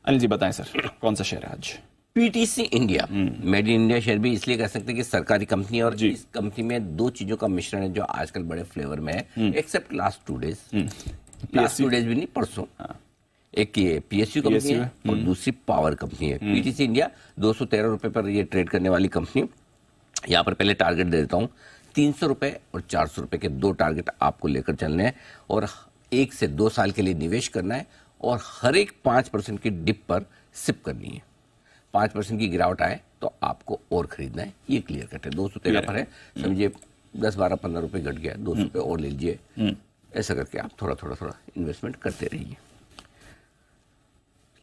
अनिल जी बताएं सर, कौन सा शेयर है आज? PTC India, made in India share भी इसलिए कह सकते हैं कि सरकारी कंपनी है, और जी। इस कंपनी में दो चीजों का मिश्रण है जो आजकल बड़े फ्लेवर में है, except last 2 days. Last 2 days भी नहीं, परसों। एक ये पीएसयू कंपनी PSU है और दूसरी पावर कंपनी है। पीटीसी इंडिया 213 रुपए पर ये ट्रेड करने वाली कंपनी। यहाँ पर पहले टारगेट दे देता हूँ, 300 रुपए और 400 रुपए के दो टारगेट आपको लेकर चलने हैं, और 1 से 2 साल के लिए निवेश करना है, और हर एक 5% की डिप पर सिप करनी है। 5% की गिरावट आए तो आपको और खरीदना है, ये क्लियर कट है। 213 पर है, समझिए 10, 12, 15 रुपए घट गया, 200 रुपए और ले लीजिए। ऐसा करके आप थोड़ा थोड़ा थोड़ा इन्वेस्टमेंट करते रहिए।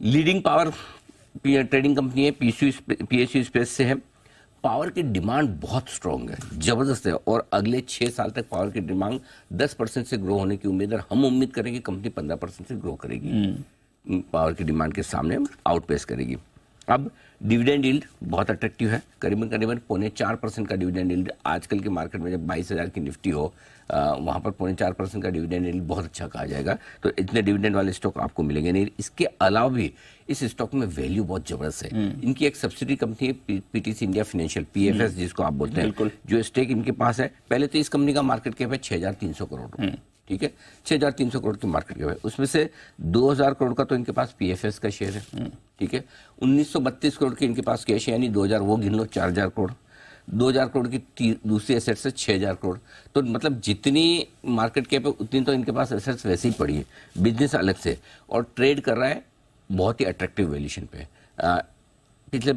लीडिंग पावर ट्रेडिंग कंपनी है, पीएसयू स्पेस से है। पावर की डिमांड बहुत स्ट्रांग है, जबरदस्त है, और अगले 6 साल तक पावर की डिमांड 10% से ग्रो होने की उम्मीद है। हम उम्मीद करेंगे कंपनी 15% से ग्रो करेगी, पावर की डिमांड के सामने आउटपेस करेगी। अब डिविडेंड यील्ड बहुत अट्रैक्टिव है, करीबन करीबन 0.4% का डिविडेंड यील्ड। आजकल के मार्केट में जब 22,000 की निफ्टी हो, वहां पर 0.4% का डिविडेंड यील्ड बहुत अच्छा कहा जाएगा। तो इतने डिविडेंड वाले स्टॉक आपको मिलेंगे नहीं। इसके अलावा भी इस स्टॉक में वैल्यू बहुत जबरदस्त है। इनकी एक सब्सिडी कंपनी है पीटीसी इंडिया फाइनेंशियल, पीएफएस जिसको आप बोलते हैं, जो स्टेक इनके पास है। पहले तो इस कंपनी का मार्केट कैप है 6,300 करोड़ रुपए, ठीक है, 6,300 करोड़ की मार्केट कैप है। उसमें से 2,000 करोड़ का तो इनके पास पीएफएस का शेयर है, ठीक है। 1,932 करोड़ की इनके पास कैश है, यानी 2,000 वो गिन लो, 4,000 करोड़। 2,000 करोड़ की दूसरी एसेट्स है 6,000 करोड़। तो मतलब जितनी मार्केट कैप है उतनी तो इनके पास एसेट्स वैसे ही पड़ी है, बिजनेस अलग से, और ट्रेड कर रहा है बहुत ही अट्रैक्टिव वैल्यूएशन पे। पिछले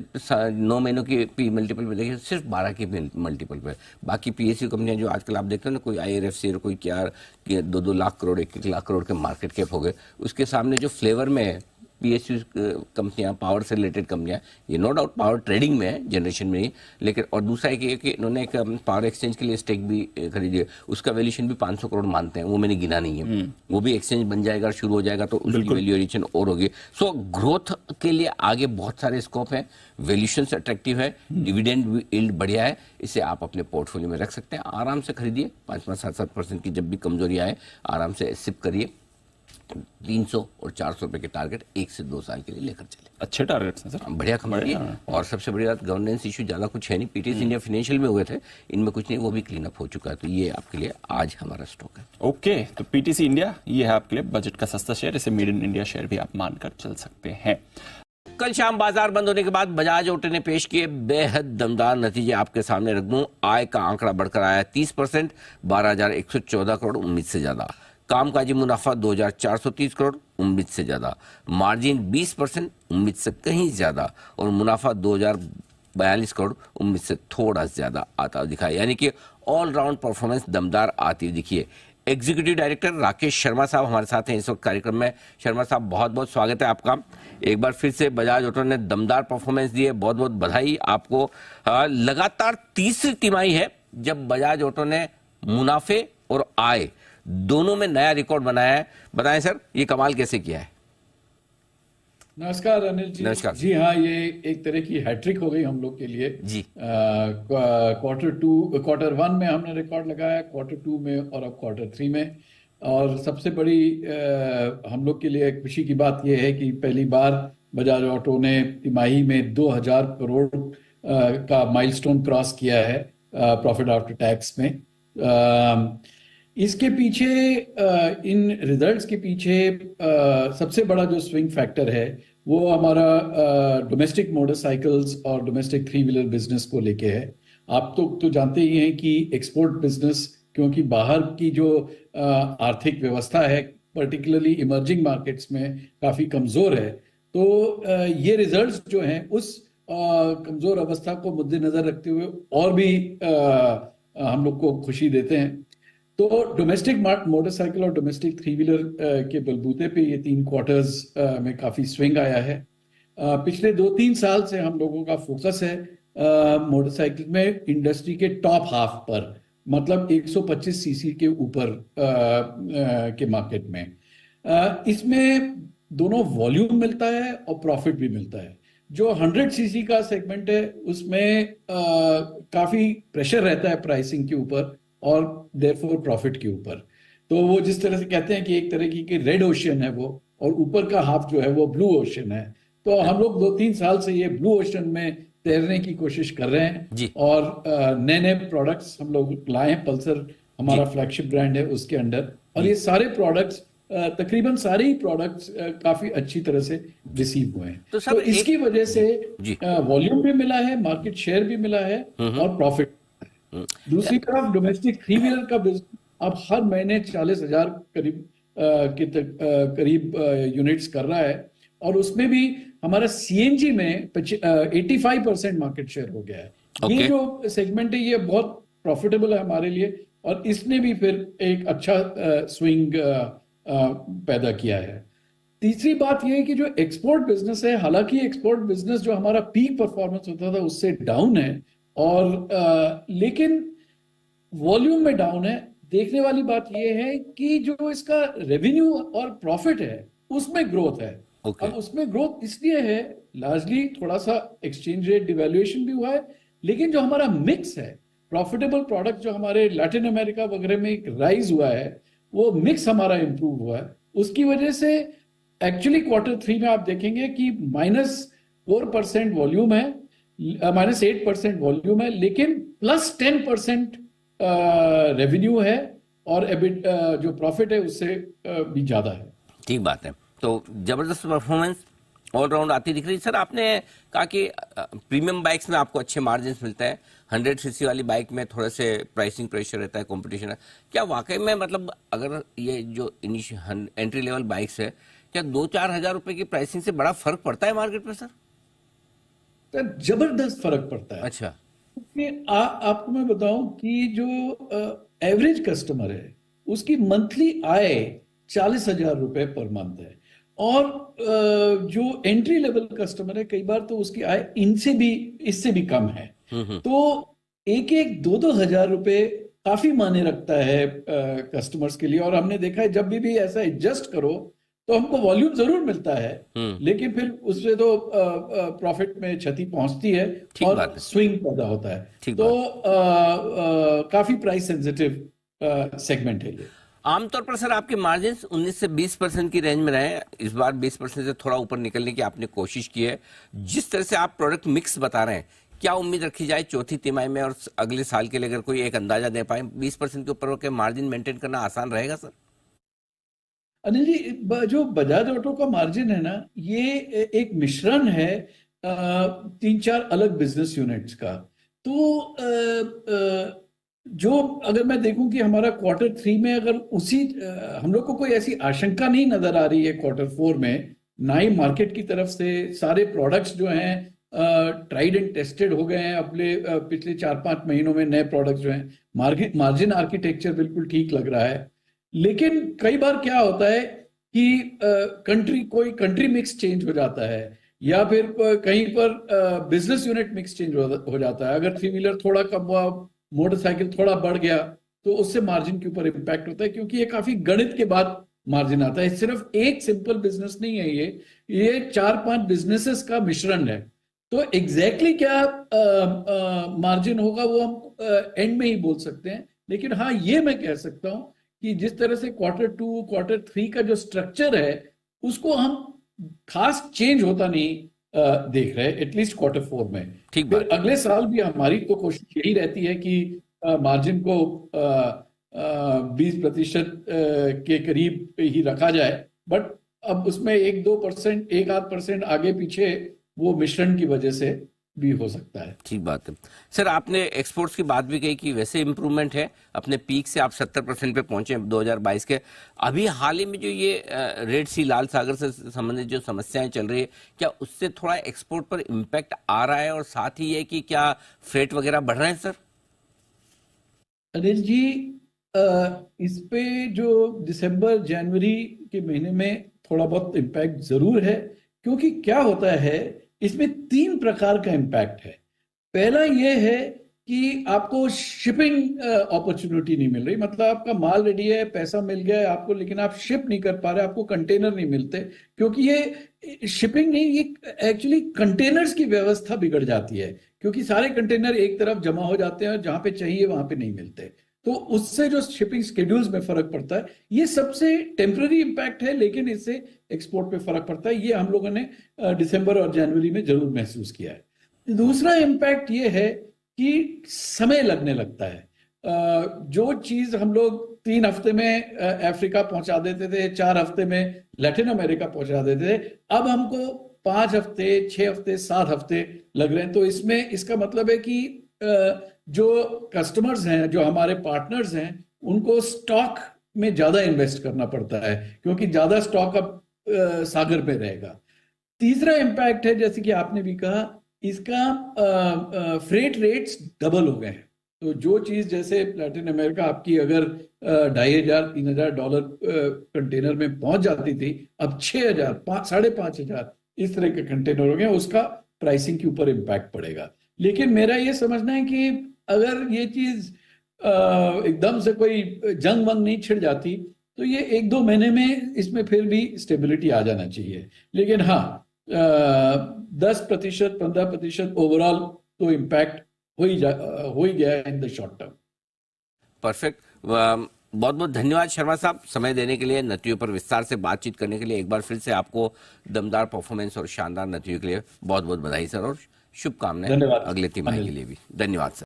9 महीनों की पी मल्टीपल पे देखिए, सिर्फ 12 की मल्टीपल पे। बाकी पीएसयू कंपनियां जो आजकल आप देखते हो ना, कोई आईआरएफसी, कोई क्या 2-2 लाख करोड़, 1-1 लाख करोड़ के मार्केट कैप हो गए, उसके सामने जो फ्लेवर में है पीएसयू कंपनियां, पावर से रिलेटेड कंपनियां, ये नो डाउट पावर ट्रेडिंग में है, जनरेशन में ही, लेकिन और दूसरा एक ये कि इन्होंने एक पावर एक्सचेंज के लिए स्टेक भी खरीदी है, उसका वैल्यूएशन भी 500 करोड़ मानते हैं, वो मैंने गिना नहीं है। वो भी एक्सचेंज बन जाएगा, शुरू हो जाएगा, तो उसकी वैल्यूएशन और होगी। सो ग्रोथ के लिए आगे बहुत सारे स्कोप है, वैल्यूएशन अट्रैक्टिव है, डिविडेंड यील्ड बढ़िया है, इसे आप अपने पोर्टफोलियो में रख सकते हैं। आराम से खरीदिए, 5-5, 7-7% की जब भी कमजोरी आए आराम से सिप करिए। 300 और 400 रुपए के टारगेट 1 से 2 साल के लिए लेकर चले। अच्छे टारगेट्स हैं सर, बढ़िया कंपनी है, और सबसे बड़ी बात गवर्नेंस इशू ज्यादा कुछ है नहीं। पीटीसी इंडिया फाइनेंशियल में हुए थे, इनमें कुछ नहीं, वो भी क्लीन अप हो चुका है। तो ये आपके लिए आज हमारा स्टॉक है। ओके, तो पीटीसी इंडिया ये है आपके लिए बजट का सस्ता शेयर, इसे मेड इन इंडिया शेयर भी आप मानकर चल सकते हैं। कल शाम बाजार बंद होने के बाद बजाज ऑटो ने पेश किए बेहद दमदार नतीजे, आपके सामने रख दूं। आय का आंकड़ा बढ़कर आया 30%, 12,114 करोड़, उम्मीद से ज्यादा। कामकाजी मुनाफा 2,430 करोड़, उम्मीद से ज्यादा। मार्जिन 20%, उम्मीद से कहीं ज्यादा। और मुनाफा 2,042 करोड़, उम्मीद से थोड़ा ज्यादा आता हुआ दिखाई, यानी कि ऑलराउंड परफॉर्मेंस दमदार आती हुई दिखी है। एग्जीक्यूटिव डायरेक्टर राकेश शर्मा साहब हमारे साथ हैं इस वक्त कार्यक्रम में। शर्मा साहब, बहुत बहुत स्वागत है आपका। एक बार फिर से बजाज ऑटो ने दमदार परफॉर्मेंस दी है, बहुत बहुत बधाई आपको। लगातार तीसरी तिमाही है जब बजाज ऑटो ने मुनाफे और आय दोनों में नया रिकॉर्ड बनाया है। बताएं सर, ये कमाल कैसे किया है? नमस्कार अनिल जी। नमस्कार। जी हाँ, ये एक तरह की हैट्रिक हो गई हम लोग के लिए जी। क्वार्टर 1 में हमने रिकॉर्ड लगाया, क्वार्टर 2 में, और अब क्वार्टर 3 में। और सबसे बड़ी हम लोग के लिए खुशी की बात यह है कि पहली बार बजाज ऑटो ने तिमाही में 2,000 करोड़ का माइलस्टोन क्रॉस किया है प्रॉफिट आफ्टर टैक्स में। इसके पीछे, इन रिजल्ट्स के पीछे सबसे बड़ा जो स्विंग फैक्टर है वो हमारा डोमेस्टिक मोटरसाइकिल्स और डोमेस्टिक 3 व्हीलर बिजनेस को लेके है। आप तो जानते ही हैं कि एक्सपोर्ट बिजनेस, क्योंकि बाहर की जो आर्थिक व्यवस्था है पर्टिकुलरली इमर्जिंग मार्केट्स में काफी कमजोर है, तो ये रिजल्ट्स जो हैं उस कमजोर अवस्था को मद्देनजर रखते हुए और भी हम लोग को खुशी देते हैं। तो डोमेस्टिक मोटरसाइकिल और डोमेस्टिक 3 व्हीलर के बलबूते पे ये 3 क्वार्टर्स में काफी स्विंग आया है। पिछले 2-3 साल से हम लोगों का फोकस है मोटरसाइकिल में इंडस्ट्री के टॉप हाफ पर, मतलब 125 सीसी के ऊपर के मार्केट में। इसमें दोनों वॉल्यूम मिलता है और प्रॉफिट भी मिलता है। जो 100 सीसी का सेगमेंट है उसमें काफी प्रेशर रहता है प्राइसिंग के ऊपर और देयरफॉर प्रॉफिट के ऊपर। तो वो जिस तरह से कहते हैं कि एक तरह की रेड ओशन है वो, और ऊपर का हाफ जो है वो ब्लू ओशन है। तो हम लोग 2-3 साल से ये ब्लू ओशन में तैरने की कोशिश कर रहे हैं जी और नए नए प्रोडक्ट्स हम लोग लाए हैं। पल्सर हमारा जी फ्लैगशिप ब्रांड है, उसके अंडर। और जी ये सारे प्रोडक्ट्स, तकरीबन सारे ही प्रोडक्ट्स काफी अच्छी तरह से रिसीव हुए हैं। तो तो सर एक इसकी वजह से जी वॉल्यूम भी मिला है, मार्केट शेयर भी मिला है हम्म और प्रॉफिट। हम्म, दूसरी तरफ डोमेस्टिक थ्री व्हीलर का बिजनेस अब हर महीने 40,000 करीब करीब यूनिट्स कर रहा है। और उसमें भी हमारा सीएनजी में 85% मार्केट शेयर हो गया है। ये ओके जो सेगमेंट है ये बहुत प्रॉफिटेबल है हमारे लिए, और इसने भी फिर एक अच्छा स्विंग पैदा किया है। तीसरी बात यह है कि जो एक्सपोर्ट बिजनेस है, हालांकि एक्सपोर्ट बिजनेस जो हमारा पीक परफॉर्मेंस होता था उससे डाउन है, और लेकिन वॉल्यूम में डाउन है। देखने वाली बात यह है कि जो इसका रेवेन्यू और प्रॉफिट है उसमें ग्रोथ है। ओके अब उसमें ग्रोथ इसलिए है, लार्जली थोड़ा सा एक्सचेंज रेट डिवैल्यूएशन भी हुआ है, लेकिन जो हमारा मिक्स है, प्रॉफिटेबल प्रोडक्ट जो हमारे लैटिन अमेरिका वगैरह में एक राइज हुआ है, वो मिक्स हमारा इंप्रूव हुआ है। उसकी वजह से एक्चुअली Q3 में आप देखेंगे कि -4% वॉल्यूम है, -8% वॉल्यूम है, लेकिन +10% रेवेन्यू है, और एबिट जो प्रॉफिट है उससे भी ज्यादा है। ठीक बात है। तो जबरदस्त परफॉर्मेंस ऑलराउंड आती दिख रही है। सर आपने कहा कि प्रीमियम बाइक्स में आपको अच्छे मार्जिन मिलते हैं, 100 सीसी वाली बाइक में थोड़े से प्राइसिंग प्रेशर रहता है, कंपटीशन है। क्या वाकई में मतलब अगर ये जो एंट्री लेवल बाइक्स है, क्या 2-4 हजार रुपए की प्राइसिंग से बड़ा फर्क पड़ता है मार्केट में सर? तो जबरदस्त फर्क पड़ता है। अच्छा क्योंकि आपको मैं बताऊं कि जो एवरेज कस्टमर है उसकी मंथली आय 40,000 रुपए पर मंथ है, और जो एंट्री लेवल कस्टमर है कई बार तो उसकी आय इससे भी कम है। हम्म। तो 1-2 हजार रुपए काफी मायने रखता है कस्टमर्स के लिए। और हमने देखा है जब भी ऐसा एडजस्ट करो तो हमको वॉल्यूम जरूर मिलता है, हम्म। लेकिन फिर उससे तो प्रॉफिट में क्षति पहुंचती है ठीक और बात है। स्विंग पैदा होता है। ठीक तो बात। काफी प्राइस सेंसिटिव सेगमेंट है ये। आमतौर पर सर आपके मार्जिन 19 से 20% की रेंज में रहे हैं। इस बार 20% से थोड़ा ऊपर निकलने की आपने कोशिश की है। जिस तरह से आप प्रोडक्ट मिक्स बता रहे हैं, क्या उम्मीद रखी जाए चौथी तिमाही में और अगले साल के लिए, अगर कोई एक अंदाजा दे पाए? 20% के ऊपर के मार्जिन मेंटेन करना आसान रहेगा सर? अनिल जी, जो बजाज ऑटो का मार्जिन है ना, ये एक मिश्रण है 3-4 अलग बिजनेस यूनिट्स का। तो जो अगर मैं देखूं कि हमारा Q3 में अगर हम लोग को कोई ऐसी आशंका नहीं नजर आ रही है Q4 में, ना ही मार्केट की तरफ से। सारे प्रोडक्ट्स जो हैं ट्राइड एंड टेस्टेड हो गए हैं अपने पिछले 4-5 महीनों में। नए प्रोडक्ट्स जो हैं, मार्जिन आर्किटेक्चर बिल्कुल ठीक लग रहा है। लेकिन कई बार क्या होता है कि कोई कंट्री मिक्स चेंज हो जाता है, या फिर कहीं पर बिजनेस यूनिट मिक्स चेंज हो जाता है। अगर थ्री व्हीलर थोड़ा कम हुआ, मोटरसाइकिल थोड़ा बढ़ गया, तो उससे मार्जिन के ऊपर इम्पैक्ट होता है, क्योंकि ये काफी गणित के बाद मार्जिन आता है। सिर्फ एक सिंपल बिजनेस नहीं है ये 4-5 बिजनेसेस का मिश्रण है। तो एग्जैक्टली क्या मार्जिन होगा वो हम एंड में ही बोल सकते हैं। लेकिन हाँ, ये मैं कह सकता हूं कि जिस तरह से Q2 Q3 का जो स्ट्रक्चर है उसको हम खास चेंज होता नहीं देख रहे, एटलीस्ट Q4 में। ठीक फिर बात। अगले साल भी हमारी तो कोशिश यही रहती है कि मार्जिन को 20% के करीब ही रखा जाए। बट अब उसमें 1-2%, 1-8% आगे पीछे वो मिश्रण की वजह से भी हो सकता है। ठीक बात है। सर आपने एक्सपोर्ट्स की बात भी कही कि वैसे इंप्रूवमेंट है, अपने पीक से आप 70% पे पहुंचे 2022 के। अभी हाल ही में जो ये रेड सी, लाल सागर से संबंधित जो समस्याएं चल रही है, क्या उससे थोड़ा एक्सपोर्ट पर इम्पैक्ट आ रहा है? और साथ ही ये कि क्या फ्रेट वगैरह बढ़ रहे हैं सर? अनिल जी, इस पे जो दिसंबर जनवरी के महीने में थोड़ा बहुत इम्पैक्ट जरूर है। क्योंकि क्या होता है, इसमें 3 प्रकार का इम्पैक्ट है। पहला ये है कि आपको शिपिंग अपॉर्चुनिटी नहीं मिल रही। मतलब आपका माल रेडी है, पैसा मिल गया है आपको, लेकिन आप शिप नहीं कर पा रहे, आपको कंटेनर नहीं मिलते। क्योंकि ये शिपिंग नहीं, ये एक्चुअली कंटेनर्स की व्यवस्था बिगड़ जाती है, क्योंकि सारे कंटेनर एक तरफ जमा हो जाते हैं और जहां पे चाहिए वहां पे नहीं मिलते। तो तो उससे जो शिपिंग शेड्यूल्स में फर्क पड़ता है, ये सबसे टेम्पररी इम्पैक्ट है, लेकिन इससे एक्सपोर्ट पे फर्क पड़ता है। ये हम लोगों ने दिसंबर और जनवरी में जरूर महसूस किया है। दूसरा इम्पैक्ट ये है कि समय लगने लगता है। जो चीज हम लोग 3 हफ्ते में अफ्रीका पहुंचा देते थे, 4 हफ्ते में लैटिन अमेरिका पहुंचा देते थे, अब हमको 5 हफ्ते, 6 हफ्ते, 7 हफ्ते लग रहे हैं। तो इसमें इसका मतलब है कि जो कस्टमर्स हैं, जो हमारे पार्टनर्स हैं, उनको स्टॉक में ज्यादा इन्वेस्ट करना पड़ता है, क्योंकि ज्यादा स्टॉक अब सागर में रहेगा। तीसरा इम्पैक्ट है, जैसे कि आपने भी कहा, इसका फ्रेट रेट्स डबल हो गए हैं। तो जो चीज जैसे लैटिन अमेरिका आपकी अगर $2,500-3,000 कंटेनर में पहुंच जाती थी, अब 6,000, 5,500 इस तरह के कंटेनर हो गए, उसका प्राइसिंग के ऊपर इम्पैक्ट पड़ेगा। लेकिन मेरा ये समझना है कि अगर ये चीज एकदम से कोई जंग वंग नहीं छिड़ जाती, तो ये 1-2 महीने में इसमें फिर भी स्टेबिलिटी आ जाना चाहिए। लेकिन हाँ, 10%, 15% ओवरऑल तो इम्पैक्ट हो ही गया है in the short term. Perfect. बहुत बहुत धन्यवाद शर्मा साहब, समय देने के लिए, नतियों पर विस्तार से बातचीत करने के लिए। एक बार फिर से आपको दमदार परफॉर्मेंस और शानदार नतियों के लिए बहुत बहुत बधाई सर, और शुभकामनाएं धन्यवाद अगले तिमाही अनिल। के लिए भी। धन्यवाद सर।